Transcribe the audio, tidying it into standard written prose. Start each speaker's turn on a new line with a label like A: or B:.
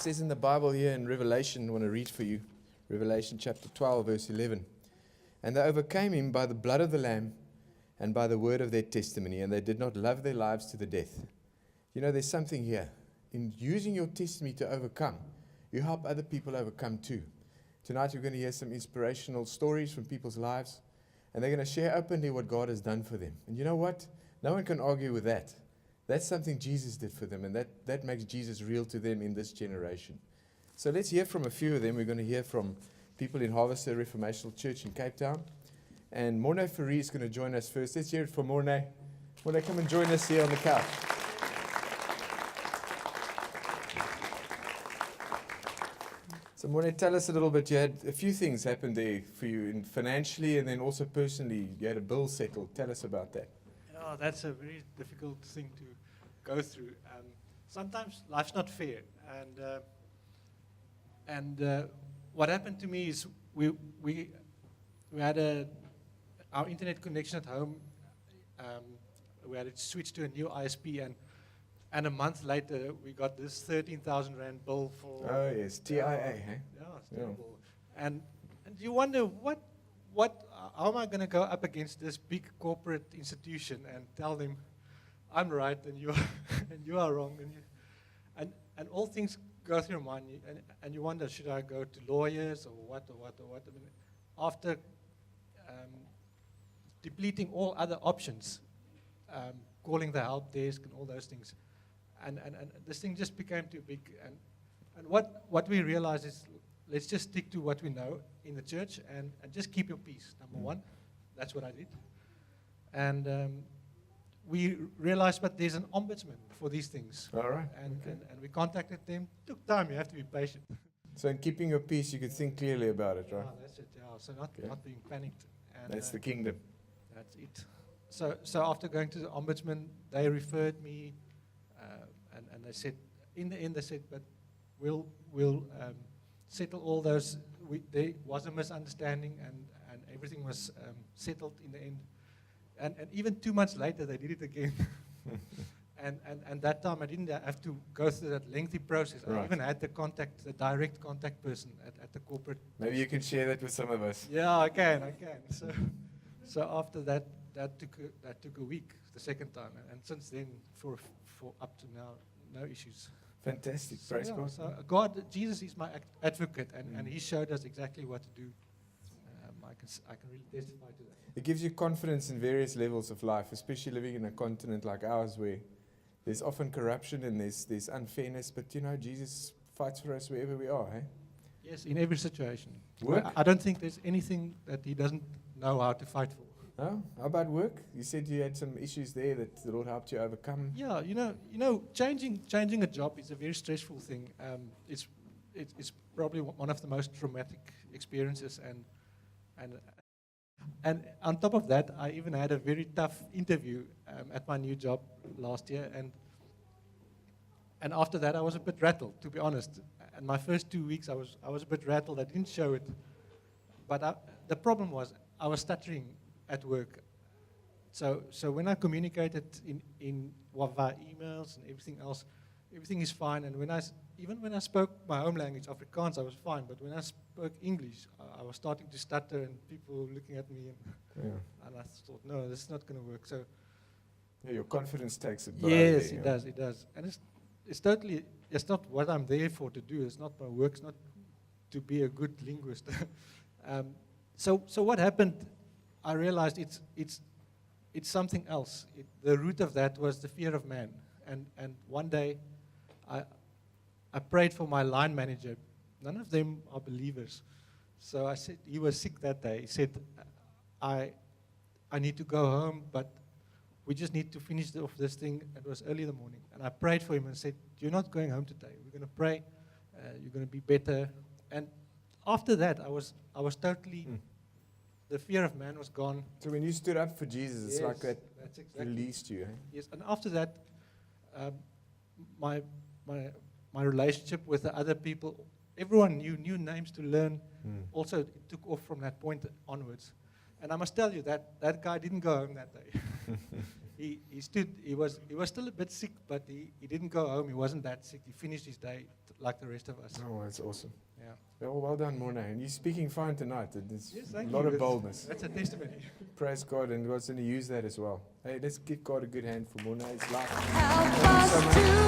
A: says in the Bible here in Revelation, I want to read for you, Revelation chapter 12, verse 11. And they overcame him by the blood of the Lamb and by the word of their testimony, and they did not love their lives to the death. You know, there's something here. In using your testimony to overcome, you help other people overcome too. Tonight we're going to hear some inspirational stories from people's lives, and they're going to share openly what God has done for them. And you know what? No one can argue with that. That's something Jesus did for them, and that makes Jesus real to them in this generation. So let's hear from a few of them. We're going to hear from people in Harvester Reformational Church in Cape Town. And Morne Fourie is going to join us first. Let's hear it for Morne. Morne, come and join us here on the couch. So Morne, tell us a little bit. You had a few things happen there for you, financially and then also personally. You had a bill settled. Tell us about that.
B: Yeah, that's a very difficult thing to go through. Sometimes life's not fair, and what happened to me is we had our internet connection at home. We had it switched to a new ISP, and a month later we got this 13,000 rand bill for.
A: Oh yes, TIA. Hey?
B: Yeah, it's terrible. And you wonder how am I going to go up against this big corporate institution and tell them I'm right and you are wrong, and all things go through your mind, and you wonder, should I go to lawyers or what? I mean, after depleting all other options, calling the help desk and all those things, and this thing just became too big. And what we realized is, let's just stick to what we know in the church and just keep your peace. Number one, that's what I did. And we realized, but there's an ombudsman for these things.
A: All right.
B: And we contacted them. Took time. You have to be patient.
A: So in keeping your peace, you could think clearly about it, right?
B: Oh, that's it. Yeah. So not being panicked. And,
A: that's the kingdom.
B: That's it. So after going to the ombudsman, they referred me, and they said, in the end, they said, but we'll settle all those. There was a misunderstanding, and everything was settled in the end. And even 2 months later, they did it again. and that time, I didn't have to go through that lengthy process.
A: Right.
B: I even had the direct contact person at the corporate.
A: Maybe you can share that with some of us.
B: Yeah, I can. So after that took a week, the second time, and since then, for up to now, no issues.
A: Fantastic. Praise God.
B: So Jesus is my advocate, and He showed us exactly what to do. I can really testify to that.
A: It gives you confidence in various levels of life, especially living in a continent like ours where there's often corruption and there's unfairness, but you know, Jesus fights for us wherever we are, eh?
B: Yes, in every situation.
A: Work?
B: I don't think there's anything that He doesn't know how to fight for.
A: Oh, how about work? You said you had some issues there that the Lord helped you overcome.
B: Yeah, you know, changing a job is a very stressful thing. It's probably one of the most traumatic experiences, and on top of that, I even had a very tough interview at my new job last year, and after that I was a bit rattled, to be honest. And my first 2 weeks I was a bit rattled. I didn't show it, but the problem was I was stuttering at work. So when I communicated in via emails and everything else, everything is fine. And even when I spoke my home language, Afrikaans, I was fine. But when I spoke English, I was starting to stutter, and people were looking at me, and I thought, no, this is not going to work. So
A: your confidence takes it.
B: Yes, it does. And it's not what I'm there for to do. It's not my work. It's not to be a good linguist. So what happened? I realized it's something else. The root of that was the fear of man. And one day, I prayed for my line manager. None of them are believers. So I said, he was sick that day. He said, I need to go home, but we just need to finish off this thing. It was early in the morning. And I prayed for him and said, you're not going home today. We're going to pray. You're going to be better. And after that, I was totally, the fear of man was gone.
A: So when you stood up for Jesus, it's like that
B: exactly.
A: released you. Eh?
B: Yes, and after that, my relationship with the other people, everyone knew new names to learn. Also, it took off from that point onwards. And I must tell you that guy didn't go home that day. he stood. He was still a bit sick, but he didn't go home. He wasn't that sick. He finished his day like the rest of us.
A: Oh, that's awesome.
B: Yeah.
A: Well done, Morna. And you're speaking fine tonight. It's
B: Yes,
A: a
B: thank
A: lot
B: you.
A: of boldness.
B: That's a testimony.
A: Praise God, and God's going to use that as well. Hey, let's give God a good hand for Morna. His life.
C: Help
A: Thank you so
C: us
A: much.
C: to